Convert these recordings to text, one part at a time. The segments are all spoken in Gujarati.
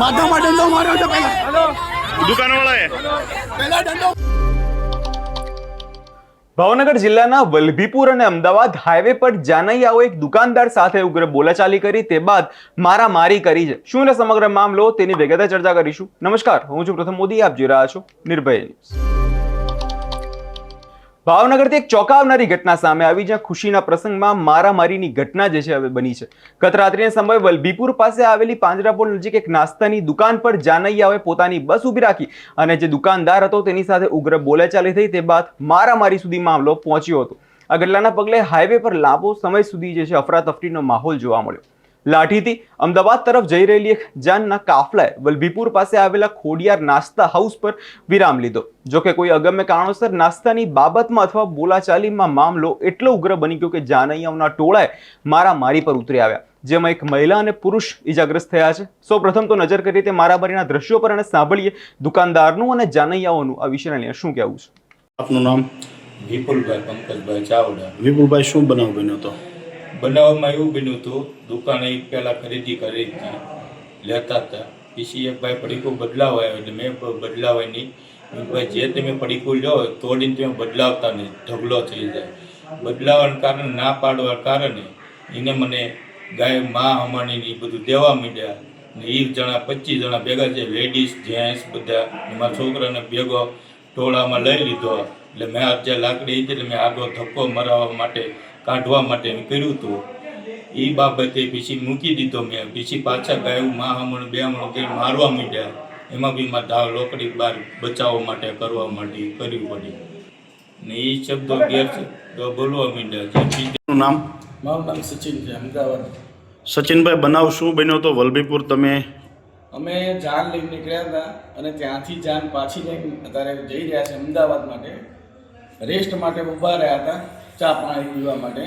માથામાં દંડો માર્યો છે પહેલા દુકાનવાળાએ પહેલા દંડો। ભાવનગર જિલ્લાના વલભીપુર અને અમદાવાદ હાઈવે પર જાનૈયાઓ એક દુકાનદાર સાથે ઉગ્ર બોલાચાલી કરી તે બાદ મારામારી કરી છે। શું ને સમગ્ર મામલો તેની વિગતે ચર્ચા કરીશું। નમસ્કાર, હું છું પ્રથમ મોદી, આપ જોઈ રહ્યા છો નિર્ભય ન્યૂઝ। ભાવનગરથી એક ચોંકાવનારી ઘટના સામે આવી, જ્યાં ખુશીના પ્રસંગમાં મારામારીની ઘટના જે છે હવે બની છે। ગત રાત્રિના સમયે વલભીપુર પાસે આવેલી પાંજરાપોળ નજીક એક નાસ્તાની દુકાન પર જાનૈયાઓએ પોતાની બસ ઊભી રાખી અને જે દુકાનદાર હતો તેની સાથે ઉગ્ર બોલાચાલી થઈ તે બાદ મારામારી સુધી મામલો પહોંચ્યો હતો। આ ઘટનાના પગલે હાઈવે પર લાંબો સમય સુધી જે છે અફરાતફરીનો માહોલ જોવા મળ્યો। લાઠીથી અમદાવાદ તરફ જઈ રહેલી એક જાનના કાફલાએ વલભીપુર પાસે આવેલા ખોડિયાર નાસ્તા હાઉસ પર વિરામ લીધો। જોકે કોઈ અગમ્ય કારણોસર નાસ્તાની બાબતમાં અથવા બોલાચાલીમાં મામલો એટલો ઉગ્ર બની ગયો કે જાનૈયાઓના ટોળાએ મારામારી પર ઉતરી આવ્યા, જેમાં એક મહિલા અને પુરુષ ઇજાગ્રસ્ત થયા છે। સૌપ્રથમ તો નજર કરીએ તે મારામારીના દ્રશ્યો પર અને સાંભળીએ દુકાનદારનું અને જાનૈયાઓનું આ વિષયને લઈને શું કહેવું છે। આપનું નામ? વિપુલભાઈ પંકજભાઈ ચાવડા। વિપુલભાઈ, શું બનાવ બન્યો હતો? બનાવમાં એવું બન્યું હતું, દુકાને પહેલાં ખરીદી કરી હતી, લેતા હતા, પછી એક ભાઈ પડીકું બદલાવાય એટલે મેં બદલાવાય નહીં। ભાઈ જે તમે પડીકું લો તોડીને તમે બદલાવતા નહીં, ઢગલો થઈ જાય। બદલાવાના કારણે ના પાડવા કારણે એને મને ગાય મા અમાણીને બધું દેવા માંડ્યા ને 20 જણા 25 જણા ભેગા છે, લેડીઝ જેન્ટ્સ બધા। એમાં છોકરાને ભેગો ટોળામાં લઈ લીધો એટલે મેં જે લાકડી હતી એટલે મેં આગળ ધક્કો મરાવવા માટે કાઢવા માટે મેં કર્યું હતું। એ બાબતે પછી મૂકી દીધો મેં, પછી પાછા ગાયું મા હમણ બે હમણ કંઈ મારવા માંડ્યા, એમાં બી મારે ધાવ લોકડી બહાર બચાવવા માટે કરવા માટે કરવી પડી ને એ શબ્દો ગેરશબ્દો બોલવા માંડ્યા। આપનું નામ? મારું નામ સચિન છે, અમદાવાદ। સચિનભાઈ, બનાવ શું બન્યો હતો વલભીપુર? તમે અમે જાન લઈને નીકળ્યા હતા અને ત્યાંથી જાન પાછી લઈને અત્યારે જઈ રહ્યા છે અમદાવાદ માટે, રેસ્ટ માટે ઊભા રહ્યા હતા, ચા પાણી પીવા માટે।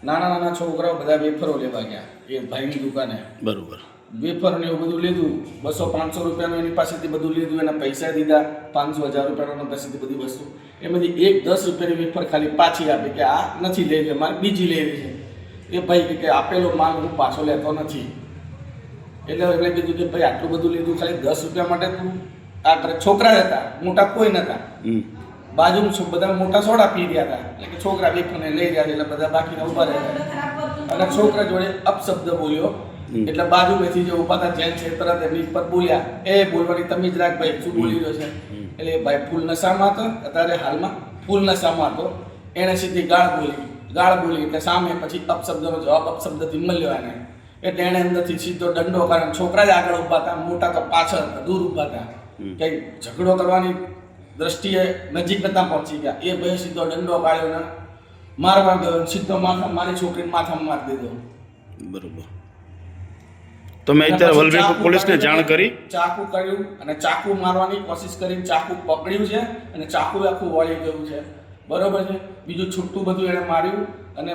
નાના નાના છોકરાઓ બધા વેફરો લેવા ગયા એ ભાઈની દુકાને। બરોબર। વેફર ને એવું બધું લીધું, 200-500 રૂપિયાનું એની પાસેથી બધું લીધું, એના પૈસા દીધા 500-1000 રૂપિયાનો પાસેથી બધી વસ્તુ, એમાંથી એક 10 રૂપિયાની વેફર ખાલી પાછી આપી કે આ નથી લેવી, મારે બીજી લેવી છે। એ ભાઈ કે આપેલો માલ હું પાછો લેતો નથી। એટલે એમણે કીધું કે ભાઈ આટલું બધું લીધું, ખાલી 10 રૂપિયા માટે તું આ કરે? છોકરા હતા, મોટા કોઈ નહોતા, બાજુમાં બધા મોટા સોડા પી રહ્યા હતા, એટલે કે છોકરા વેફરને લઈ રહ્યા એટલે બધા બાકીના ઉભા રહ્યા અને છોકરા જોડે અપશબ્દ બોલ્યો એટલે બાજુમાંથી જે ઉભા હતા જેન છે તરત એમની પર બોલ્યા, એ બોલવાની તમીજ રાખ ભાઈ, શું બોલી રહ્યો છે? એટલે ભાઈ ફૂલ નશામાં હતો, અત્યારે હાલમાં ફૂલ નશામાં હતો, એણે સીધી ગાળ બોલી એટલે સામે પછી અપશબ્દનો જવાબ અપશબ્દથી મળ્યો એને, એટલે એણે અંદરથી સીધો દંડો કારણ છોકરા જ આગળ ઊભા હતા, મોટા તો પાછળ દૂર ઊભા હતા, કંઈ ઝઘડો કરવાની દ્રષ્ટિએ નજીક નતા પહોંચી ગયા। એ ભાઈ સીધો દંડો કાઢ્યો ને મારવા ગયો, સીધો મારી છોકરીને માથામાં મારી દીધો। બરોબર। તમે અત્યારે વલભીપુર પોલીસને જાણ કરી? ચાકુ કર્યું અને ચાકુ મારવાની કોશિશ કરીને ચાકુ પકડ્યું છે અને ચાકુ આખું વળી ગયું છે, બરોબર છે। બીજું છૂટું બધું એણે માર્યું અને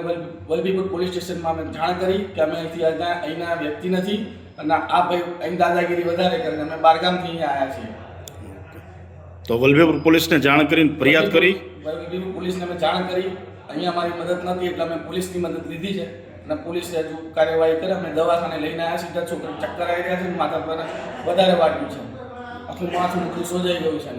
વલભીપુર પોલીસ સ્ટેશનમાં અમે જાણ કરી કે અમે અહીંના વ્યક્તિ નથી અને આ ભાઈ અહીં દાદાગીરી વધારે કરીને અમે બારગામથી અહીંયા આવ્યા છીએ। તો વલભીપુર પોલીસને જાણ કરીને ફરિયાદ કરી? વલભીપુર પોલીસને અમે જાણ કરી, અહીંયા અમારી મદદ નથી એટલે અમે પોલીસની મદદ લીધી છે અને પોલીસે હજુ કાર્યવાહી કરી। અમે દવાખાને લઈને આવ્યા, સીધા છોકરા ચક્કર આવી રહ્યા છે, માથા પર વધારે વાગ્યું છે, આખું માથું બધું સોજાઈ ગયું છે।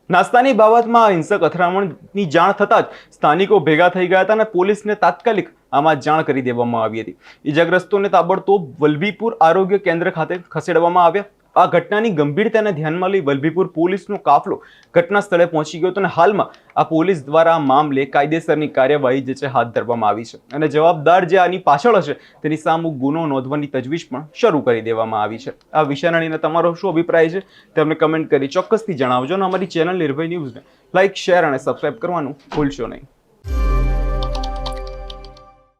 નાસ્તાની બાબતમાં હિંસક અથડામણની જાણ થતાં જ સ્થાનિકો ભેગા થઈ ગયા હતા અને પોલીસને તાત્કાલિક આમાં જાણ કરી દેવામાં આવી હતી. ઈજાગ્રસ્તોને તાબડતોબ વલભીપુર આરોગ્ય કેન્દ્ર ખાતે ખસેડવામાં આવ્યા. આ ઘટનાની ગંભીરતાને ધ્યાનમાં લઈ વલભીપુર પોલીસનો કાફલો ઘટના સ્થળે પહોંચી ગયો હતો અને હાલમાં આ પોલીસ દ્વારા આ મામલે કાયદેસરની કાર્યવાહી જે છે હાથ ધરવામાં આવી છે અને જવાબદાર જે આની પાછળ હશે તેની સામે ગુનો નોંધવાની તજવીજ પણ શરૂ કરી દેવામાં આવી છે. આ વિષયને લઈને તમારો શું અભિપ્રાય છે તે અમને કમેન્ટ કરી ચોક્કસથી જણાવજો અને અમારી ચેનલ નિર્ભય ન્યૂઝને લાઇક, શેર અને સબસ્ક્રાઇબ કરવાનું ભૂલશો નહીં.